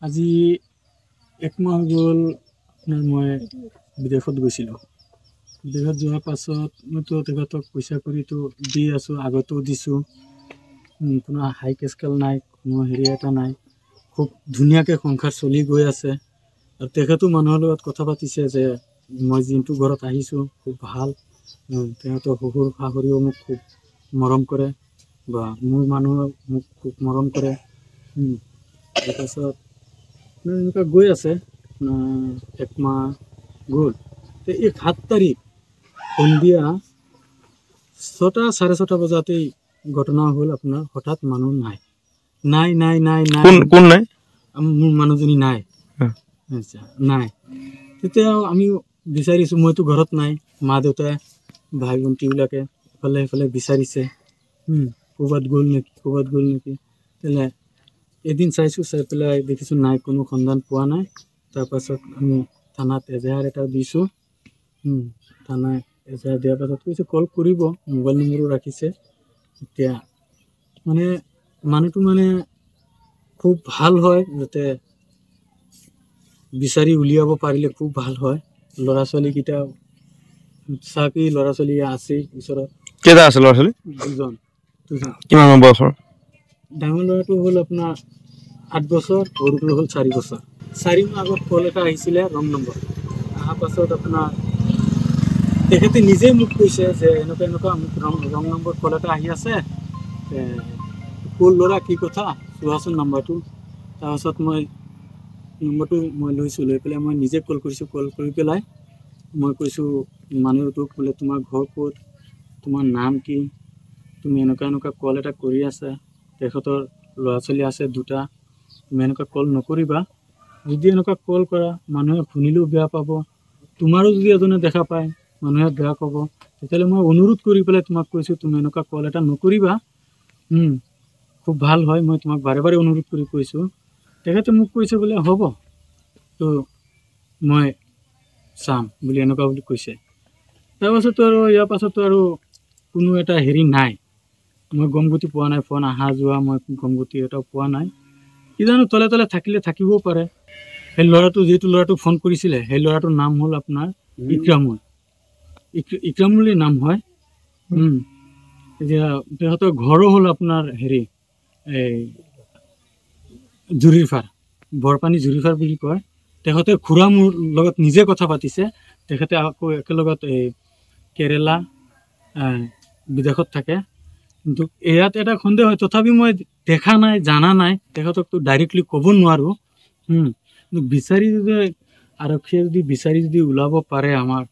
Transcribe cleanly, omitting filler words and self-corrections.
আজি 1 মাহ গ'ল আপোনাৰ মই বিদেশত গৈছিলোঁ। বিদেশত যোৱাৰ পাছত মইতো তেখেতক পইচা কৰিতো দি আছোঁ, আগতো দিছোঁ। কোনো হাই স্কেল নাই, কোনো হেৰি এটা নাই, খুব ধুনীয়াকৈ সংসাৰ চলি গৈ আছে। আৰু তেখেতো মানুহৰ লগত কথা পাতিছে যে মই যোনটো ঘৰত আহিছোঁ খুব ভাল, তেখেতৰ শহুৰ শাহুৰিও মোক খুব মৰম কৰে বা মোৰ মানুহে মোক খুব মৰম কৰে। তাৰপাছত এনেকুৱা গৈ আছে, 1 মাহ গ'ল। তো এই 7 তাৰিখ সন্ধিয়া 6টা 6:30 বজাতেই ঘটনা হ'ল আপোনাৰ, হঠাৎ মানুহ নাই নাই নাই নাই নাই কোন নাই? মোৰ মানুহজনী নাই। আচ্ছা, নাই। তেতিয়া আমি বিচাৰিছোঁ, মইতো ঘৰত নাই, মা দেউতা ভাই ভণ্টিবিলাকে ইফালে সিফালে বিচাৰিছে, ক'ৰবাত গ'ল নেকি। তেনে এদিন চাইছোঁ, চাই পেলাই দেখিছোঁ নাই, কোনো সন্ধান পোৱা নাই। তাৰপাছত আমি থানাত এজাহাৰ এটা দিছোঁ। থানাত এজাহাৰ দিয়াৰ পাছত কৈছে কল কৰিব, মোবাইল নম্বৰো ৰাখিছে। এতিয়া মানে মানুহটো মানে খুব ভাল হয়, যাতে বিচাৰি উলিয়াব পাৰিলে খুব ভাল হয়। ল'ৰা ছোৱালীকেইটা চাকৰি, ল'ৰা ছোৱালী আছে ওচৰত। কেইটা আছে ল'ৰা ছোৱালী? দুজন। কিমান বয়সৰ? ডাঙৰ ল'ৰাটো হ'ল আপোনাৰ 8 বছৰ, সৰুটো হ'ল 4 বছৰ। 4 মাহ আগত কল এটা আহিছিলে, ৰং নম্বৰ। অহাৰ পাছত আপোনাৰ তেখেতে নিজেই মোক কৈছে যে এনেকুৱা মোক ৰং নম্বৰ কল এটা আহি আছে, ক'ৰ ল'ৰা, কি কথা চোৱাচোন নাম্বাৰটো। তাৰপাছত মই নম্বৰটো লৈছোঁ, লৈ পেলাই মই নিজে কল কৰিছোঁ। কল কৰি পেলাই মই কৈছোঁ মানুহটোক, বোলে তোমাৰ ঘৰ ক'ত, তোমাৰ নাম কি, তুমি এনেকুৱা কল এটা কৰি আছা, তেখেতৰ ল'ৰা ছোৱালী আছে 2টা, তুমি এনেকুৱা কল নকৰিবা। যদি এনেকুৱা কল কৰা, মানুহে শুনিলেও বেয়া পাব, তোমাৰো যদি এজনে দেখা পায় মানুহে বেয়া পাব। তেতিয়াহ'লে মই অনুৰোধ কৰি পেলাই তোমাক কৈছোঁ, তুমি এনেকুৱা কল এটা নকৰিবা। খুব ভাল হয়, মই তোমাক বাৰে বাৰে অনুৰোধ কৰি কৈছোঁ। তেখেতে মোক কৈছে বোলে হ'ব, তো মই চাম বুলি এনেকুৱা বুলি কৈছে। তাৰপাছতো আৰু ইয়াৰ পাছতো আৰু কোনো এটা হেৰি নাই, মই গমগতি পোৱা নাই, ফোন অহা যোৱা মই গমগতি এটাও পোৱা নাই। কি জানো তলে তলে থাকিলে থাকিবও পাৰে। সেই ল'ৰাটো, যিটো ল'ৰাটোক ফোন কৰিছিলে, সেই ল'ৰাটোৰ নাম হ'ল আপোনাৰ ইক্ৰামুল। ইক্ৰামুলেই নাম হয়। এতিয়া তেখেতৰ ঘৰো হ'ল আপোনাৰ হেৰি, এই জুৰিফাৰ, বৰপানী জুৰিফাৰ বুলি কয়। তেখেতে খুৰা মোৰ লগত নিজে কথা পাতিছে। তেখেতে আকৌ একেলগত এই কেৰেলা বিদেশত থাকে। কিন্তু ইয়াত এটা সন্দেহ হয়, তথাপি মই দেখা নাই, জানা নাই, তেখেতকতো ডাইৰেক্টলি ক'ব নোৱাৰোঁ। কিন্তু বিচাৰি যদি আৰক্ষীয়ে যদি বিচাৰি যদি ওলাব পাৰে আমাৰ